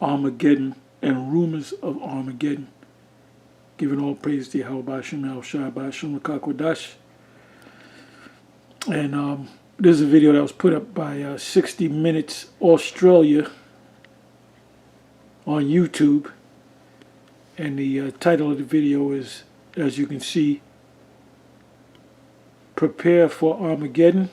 Armageddon and rumors of Armageddon. Giving all praise to Yahawashi, BAHASHAM. And this is a video that was put up by 60 Minutes Australia on YouTube. And the title of the video is, as you can see, Prepare for Armageddon.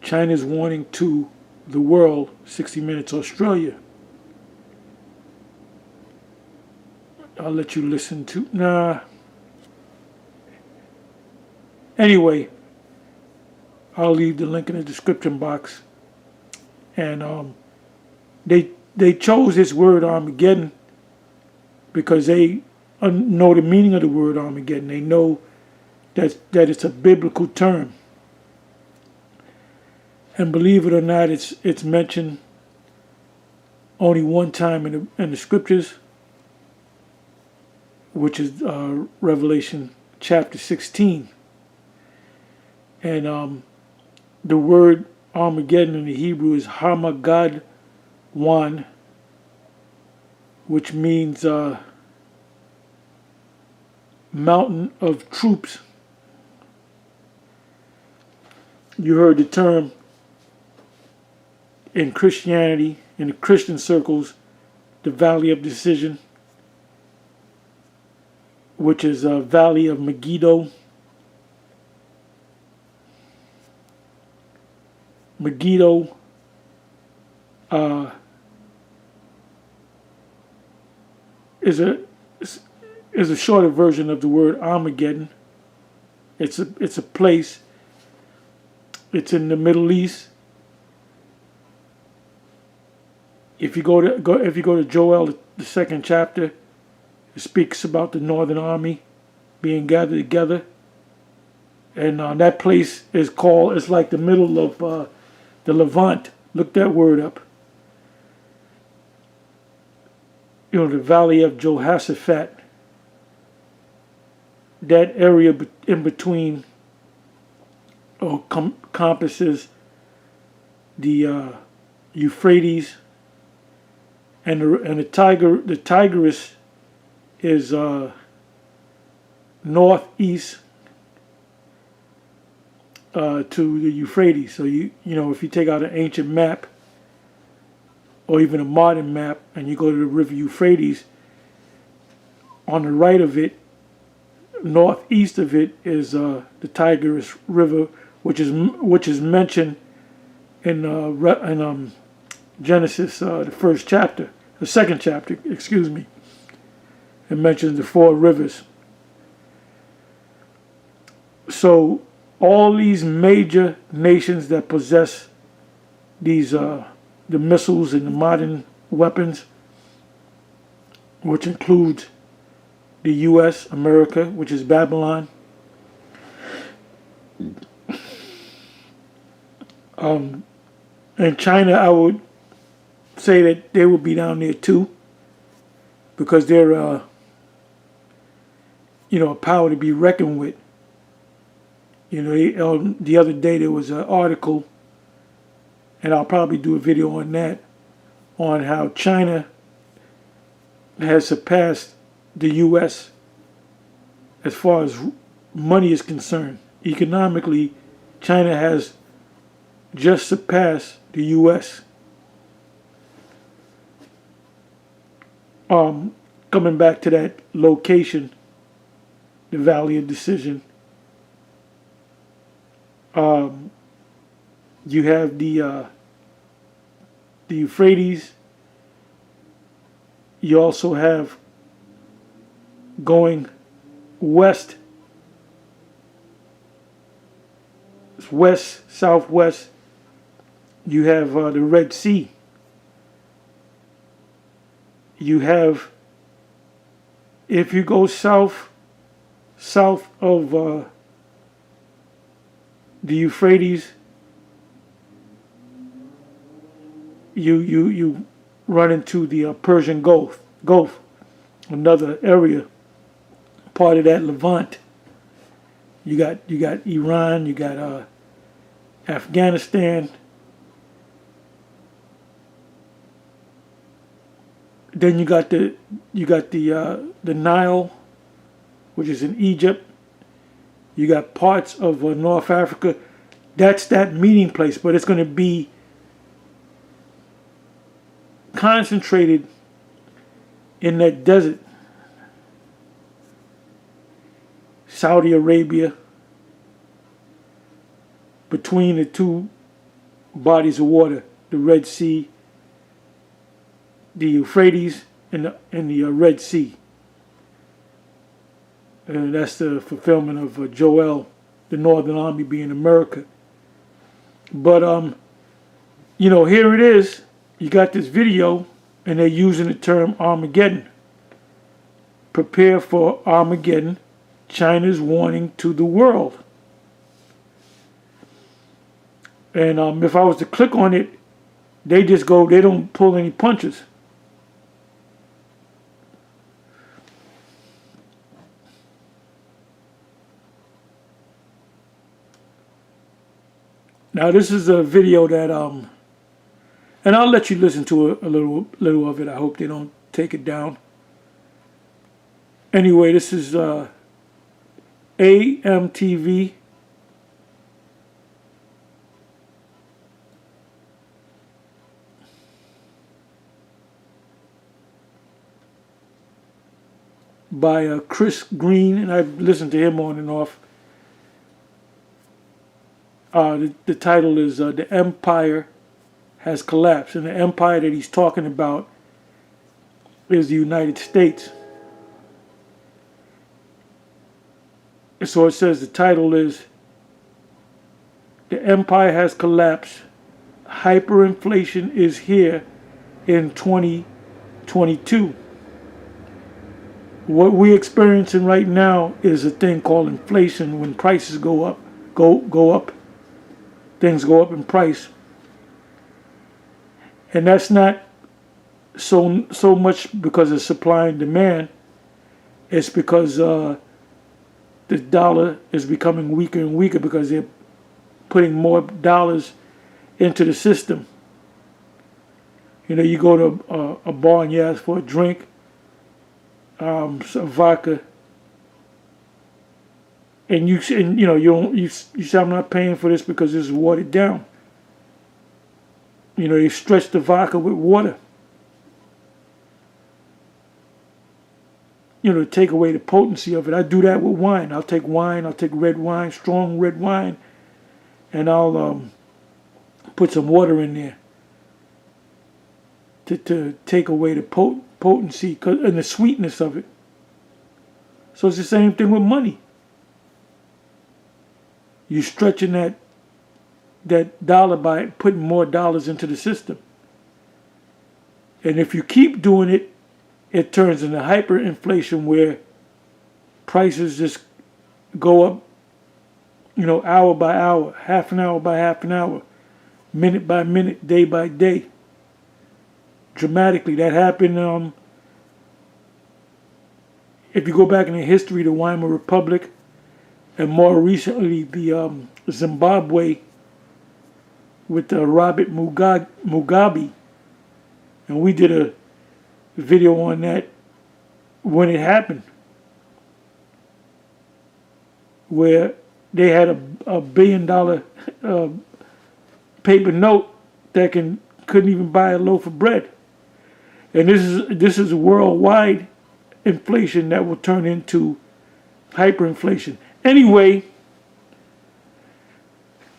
China's warning to the world, 60 Minutes Australia. I'll let you listen to, Anyway, I'll leave the link in the description box. And they chose this word Armageddon because they know the meaning of the word Armageddon. They know that it's a biblical term. And believe it or not, it's mentioned only one time in the scriptures, which is Revelation chapter 16. And the word Armageddon in the Hebrew is Armageddon, which means mountain of troops. You heard the term in Christianity, in the Christian circles, the Valley of Decision, which is a Valley of Megiddo. Megiddo is a shorter version of the word Armageddon. It's a place. It's in the Middle East. If you go to Joel, the second chapter, it speaks about the Northern Army being gathered together, and that place is called. It's like the middle of the Levant. Look that word up. You know, the Valley of Jehoshaphat. That area in between encompasses the Euphrates and the Tigris is northeast to the Euphrates. So you know, if you take out an ancient map or even a modern map and you go to the river Euphrates, on the right of it, northeast of it, is the Tigris River, which is mentioned in Genesis, the second chapter, excuse me. It mentions the 4 rivers. So all these major nations that possess these the missiles and the modern weapons, which includes the U.S., America, which is Babylon, and China, I would say that they will be down there too, because they're a power to be reckoned with. You know, the other day there was an article, and I'll probably do a video on that, on how China has surpassed the U.S. as far as money is concerned. Economically, China has just surpassed the U.S. Coming back to that location, the Valley of Decision, you have the Euphrates. You also have, going west, southwest, you have the Red Sea. You have, if you go south of the Euphrates, you run into the Persian Gulf, another area, part of that Levant. You got Iran, you got Afghanistan, Then you got the Nile, which is in Egypt. You got parts of North Africa. That's that meeting place, but it's going to be concentrated in that desert. Saudi Arabia, between the two bodies of water, the Red Sea, the Euphrates, and the Red Sea. And that's the fulfillment of Joel, the Northern Army being America. But, you know, here it is. You got this video, and they're using the term Armageddon. Prepare for Armageddon, China's warning to the world. And if I was to click on it, they just go, they don't pull any punches. Now this is a video that, and I'll let you listen to a little of it. I hope they don't take it down. Anyway, this is AMTV. By Chris Green, and I've listened to him on and off. The title is The Empire Has Collapsed. And the empire that he's talking about is the United States. And so it says the title is The Empire Has Collapsed. Hyperinflation is here in 2022. What we're experiencing right now is a thing called inflation. When prices go up, things go up in price. And that's not so much because of supply and demand. It's because the dollar is becoming weaker and weaker because they're putting more dollars into the system. You know, you go to a bar and you ask for a drink, some vodka, and you say I'm not paying for this because it's watered down. You know, you stretch the vodka with water. You know, to take away the potency of it. I do that with wine. I'll take red wine, strong red wine, and I'll put some water in there to take away the potency and the sweetness of it. So it's the same thing with money. You're stretching that dollar by putting more dollars into the system. And if you keep doing it, it turns into hyperinflation where prices just go up, you know, hour by hour, half an hour by half an hour, minute by minute, day by day. Dramatically. That happened, if you go back in the history, the Weimar Republic, and more recently the Zimbabwe with Robert Mugabe. And we did a video on that when it happened, where they had a $1 billion paper note that couldn't even buy a loaf of bread. And this is worldwide inflation that will turn into hyperinflation. Anyway,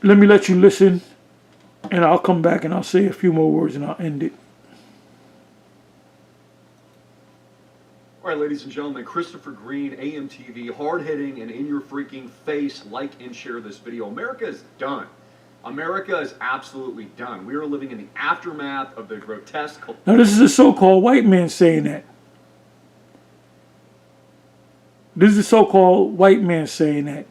let me let you listen, and I'll come back and I'll say a few more words and I'll end it. All right, ladies and gentlemen, Christopher Green, AMTV, hard-hitting and in your freaking face. Like and share this video. America is done. America is absolutely done. We are living in the aftermath of the grotesque. Now, this is a so-called white man saying that. This is a so-called white man saying that.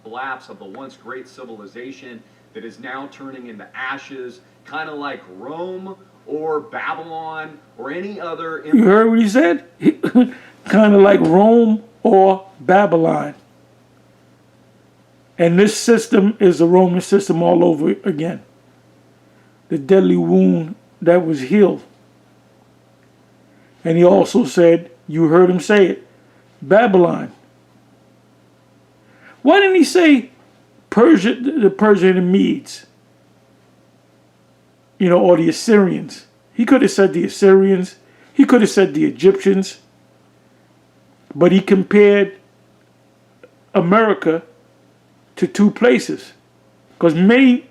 Collapse of the once great civilization that is now turning into ashes, kind of like Rome or Babylon or any other. You heard what he said? Kind of like Rome or Babylon. And this system is the Roman system all over again. The deadly wound that was healed. And he also said, you heard him say it, Babylon. Why didn't he say Persia, the Persia and the Medes? You know, or the Assyrians. He could have said the Assyrians. He could have said the Egyptians. But he compared America to two places. Because many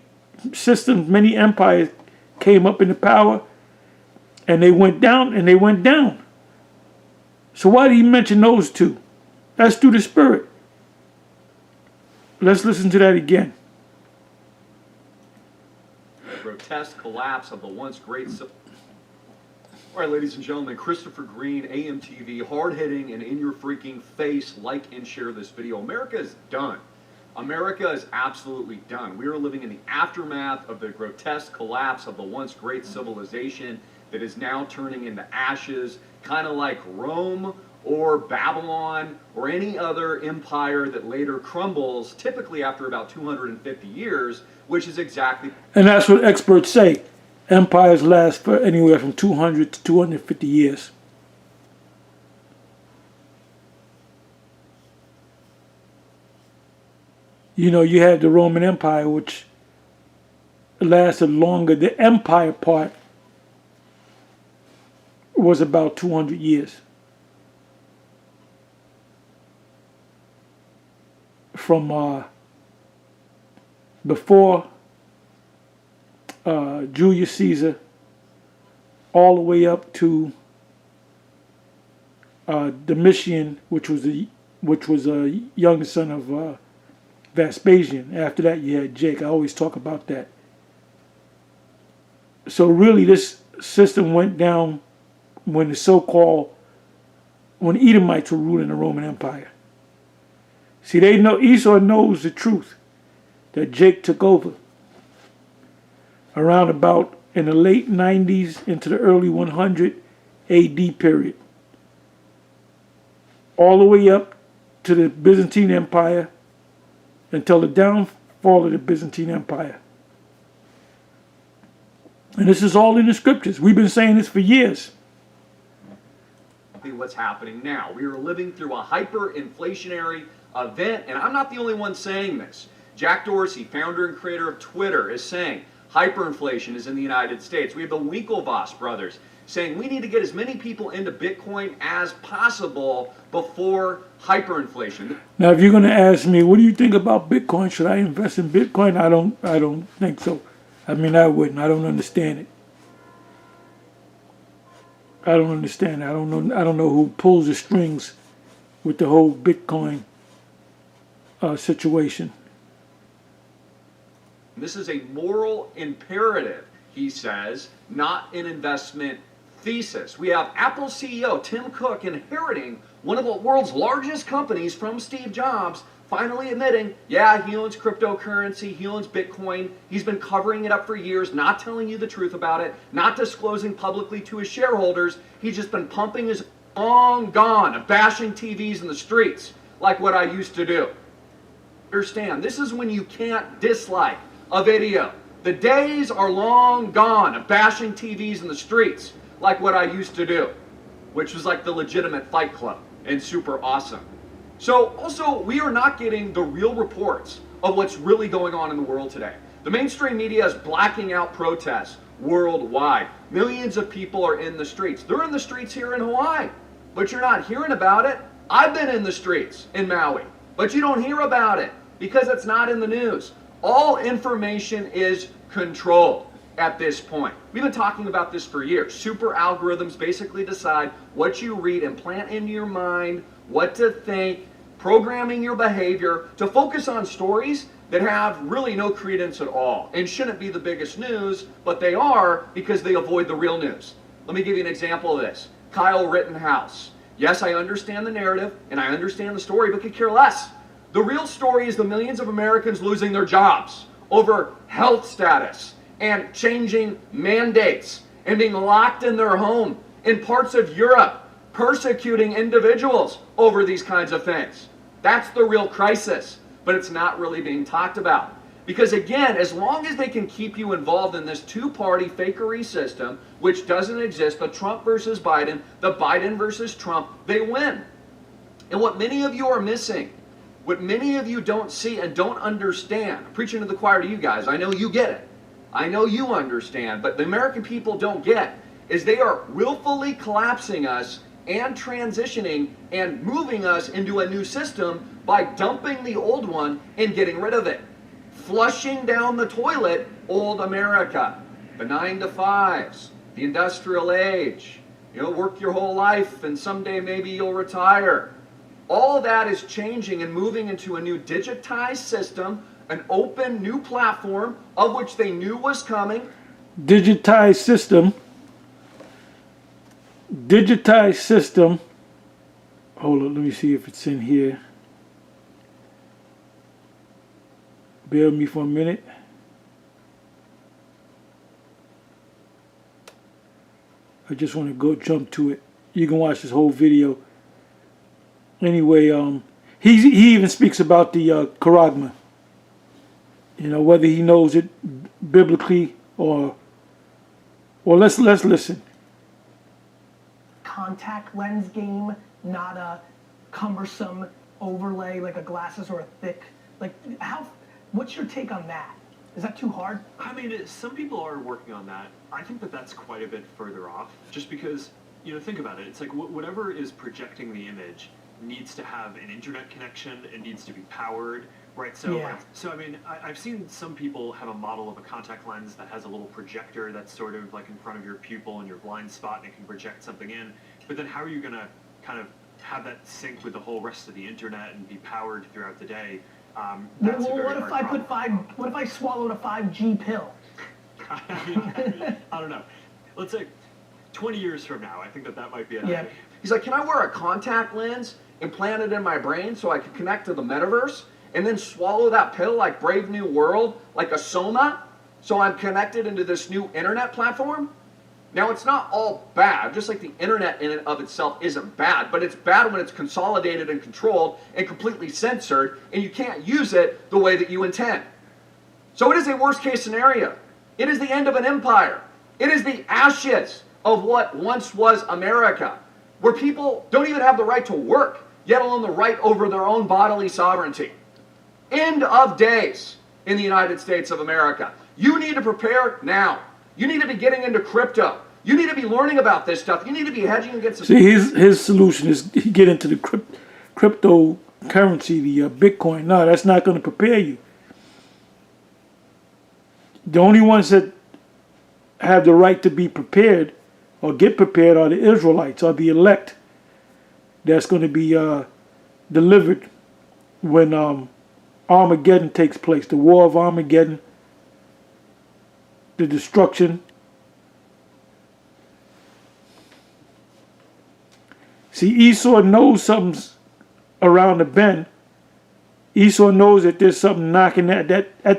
systems, many empires came up into power and they went down and they went down. So why did he mention those two? That's through the Spirit. Let's listen to that again. Grotesque collapse of the once great... All right, ladies and gentlemen, Christopher Green, AMTV, hard-hitting and in your freaking face. Like and share this video. America is done. America is absolutely done. We are living in the aftermath of the grotesque collapse of the once great civilization that is now turning into ashes, kind of like Rome or Babylon or any other empire that later crumbles, typically after about 250 years, which is exactly... And that's what experts say. Empires last for anywhere from 200 to 250 years. You know, you had the Roman Empire, which lasted longer. The empire part was about 200 years. From before Julius Caesar all the way up to Domitian, which was a younger son of Vespasian. After that, you had Jake. I always talk about that. So really, this system went down when when Edomites were ruling the Roman Empire. See, Esau knows the truth that Jake took over around about in the late 90s into the early 100 AD period. All the way up to the Byzantine Empire until the downfall of the Byzantine Empire. And this is all in the scriptures. We've been saying this for years. What's happening now. We are living through a hyperinflationary event, and I'm not the only one saying this. Jack Dorsey, founder and creator of Twitter, is saying hyperinflation is in the United States. We have the Winklevoss brothers saying we need to get as many people into Bitcoin as possible before hyperinflation. Now, if you're going to ask me, what do you think about Bitcoin? Should I invest in Bitcoin? I don't think so. I mean, I wouldn't. I don't understand it. I don't understand. I don't know who pulls the strings with the whole Bitcoin situation. This is a moral imperative, he says, not an investment thesis. We have Apple CEO Tim Cook inheriting one of the world's largest companies from Steve Jobs, finally admitting, yeah, he owns cryptocurrency, he owns Bitcoin. He's been covering it up for years, not telling you the truth about it, not disclosing publicly to his shareholders. He's just been pumping his long gone of bashing TVs in the streets, like what I used to do. Understand, this is when you can't dislike a video. The days are long gone of bashing TVs in the streets, like what I used to do, which was like the legitimate Fight Club and super awesome. So also, we are not getting the real reports of what's really going on in the world today. The mainstream media is blacking out protests worldwide. Millions of people are in the streets. They're in the streets here in Hawaii, but you're not hearing about it. I've been in the streets in Maui, but you don't hear about it because it's not in the news. All information is controlled at this point. We've been talking about this for years. Super algorithms basically decide what you read and plant into your mind, what to think, programming your behavior to focus on stories that have really no credence at all and shouldn't be the biggest news, but they are because they avoid the real news. Let me give you an example of this. Kyle Rittenhouse. Yes, I understand the narrative and I understand the story, but could care less. The real story is the millions of Americans losing their jobs over health status and changing mandates and being locked in their home in parts of Europe, persecuting individuals over these kinds of things. That's the real crisis, but it's not really being talked about. Because again, as long as they can keep you involved in this two-party fakery system, which doesn't exist, the Trump versus Biden, the Biden versus Trump, they win. And what many of you are missing, what many of you don't see and don't understand, I'm preaching to the choir to you guys, I know you get it. I know you understand, but the American people don't get, is they are willfully collapsing us and transitioning and moving us into a new system by dumping the old one and getting rid of it. Flushing down the toilet old America. The 9 to 5s, the industrial age, work your whole life and someday maybe you'll retire. All of that is changing and moving into a new digitized system, an open new platform of which they knew was coming. Digitized system. Digitized system. Hold on, let me see if it's in here. Bear with me for a minute. I just want to go jump to it. You can watch this whole video. Anyway, he even speaks about the charagma. Whether he knows it biblically or let's listen. Contact lens game, not a cumbersome overlay like a glasses or a thick. What's your take on that? Is that too hard? I mean, some people are working on that. I think that that's quite a bit further off, just because, think about it. It's like whatever is projecting the image needs to have an internet connection. It needs to be powered, right? So, Yeah. I mean, I've seen some people have a model of a contact lens that has a little projector that's sort of like in front of your pupil and your blind spot, and it can project something in. But then how are you going to kind of have that sync with the whole rest of the internet and be powered throughout the day? That's a very what if hard I put problem. what if I swallowed a 5G pill? I don't know. Let's say 20 years from now, I think that might be an idea. He's like, can I wear a contact lens, implant it in my brain so I can connect to the metaverse, and then swallow that pill like Brave New World, like a soma, so I'm connected into this new internet platform? Now, it's not all bad, just like the internet in and of itself isn't bad, but it's bad when it's consolidated and controlled and completely censored, and you can't use it the way that you intend. So it is a worst-case scenario. It is the end of an empire. It is the ashes of what once was America, where people don't even have the right to work, yet alone the right over their own bodily sovereignty. End of days in the United States of America. You need to prepare now. You need to be getting into crypto. You need to be learning about this stuff. You need to be hedging against the... See, his solution is get into the cryptocurrency, the Bitcoin. No, that's not going to prepare you. The only ones that have the right to be prepared or get prepared are the Israelites, or the elect. That's going to be delivered when Armageddon takes place. The war of Armageddon. The destruction. See, Esau knows something's around the bend. Esau knows that there's something knocking at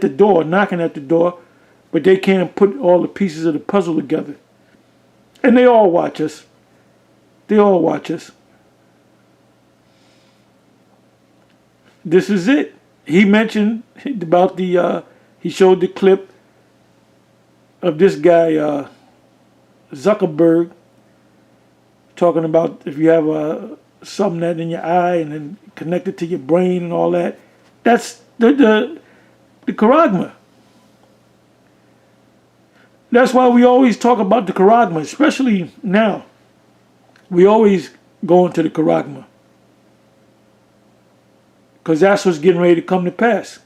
the door, but they can't put all the pieces of the puzzle together. And they all watch us. They all watch us. This is it. He mentioned about he showed the clip of this guy, Zuckerberg, talking about if you have something that in your eye and then connected to your brain and all that. That's the charagma. That's why we always talk about the charagma, especially now. We always go into the charagma, because that's what's getting ready to come to pass.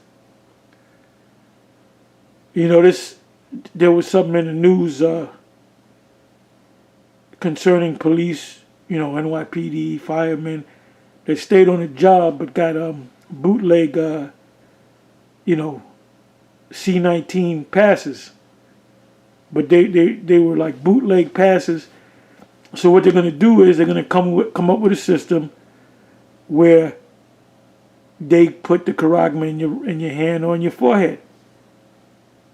There was something in the news concerning police, NYPD, firemen, that stayed on the job but got bootleg, C-19 passes. But they were like bootleg passes. So what they're going to do is they're going to come up with a system where they put the charagma in your hand or on your forehead.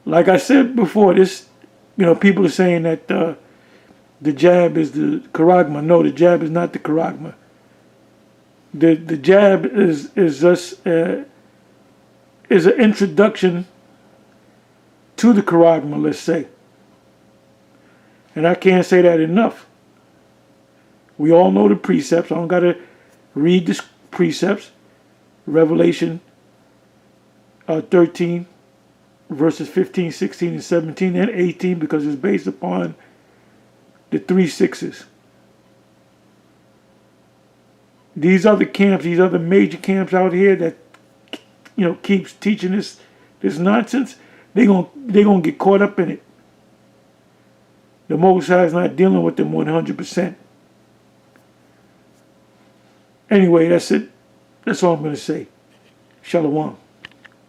Like I said before, people are saying that the jab is the charagma. No, the jab is not the charagma. The jab is just is an introduction to the charagma, let's say. And I can't say that enough. We all know the precepts. I don't got to read the precepts. Revelation 13, verses 15, 16, and 17, and 18, because it's based upon the 3 6s. These other camps, these other major camps out here that, you know, keeps teaching this nonsense, they're gonna get caught up in it. The Most High is not dealing with them 100%. Anyway, that's it. That's all I'm going to say. Shalom.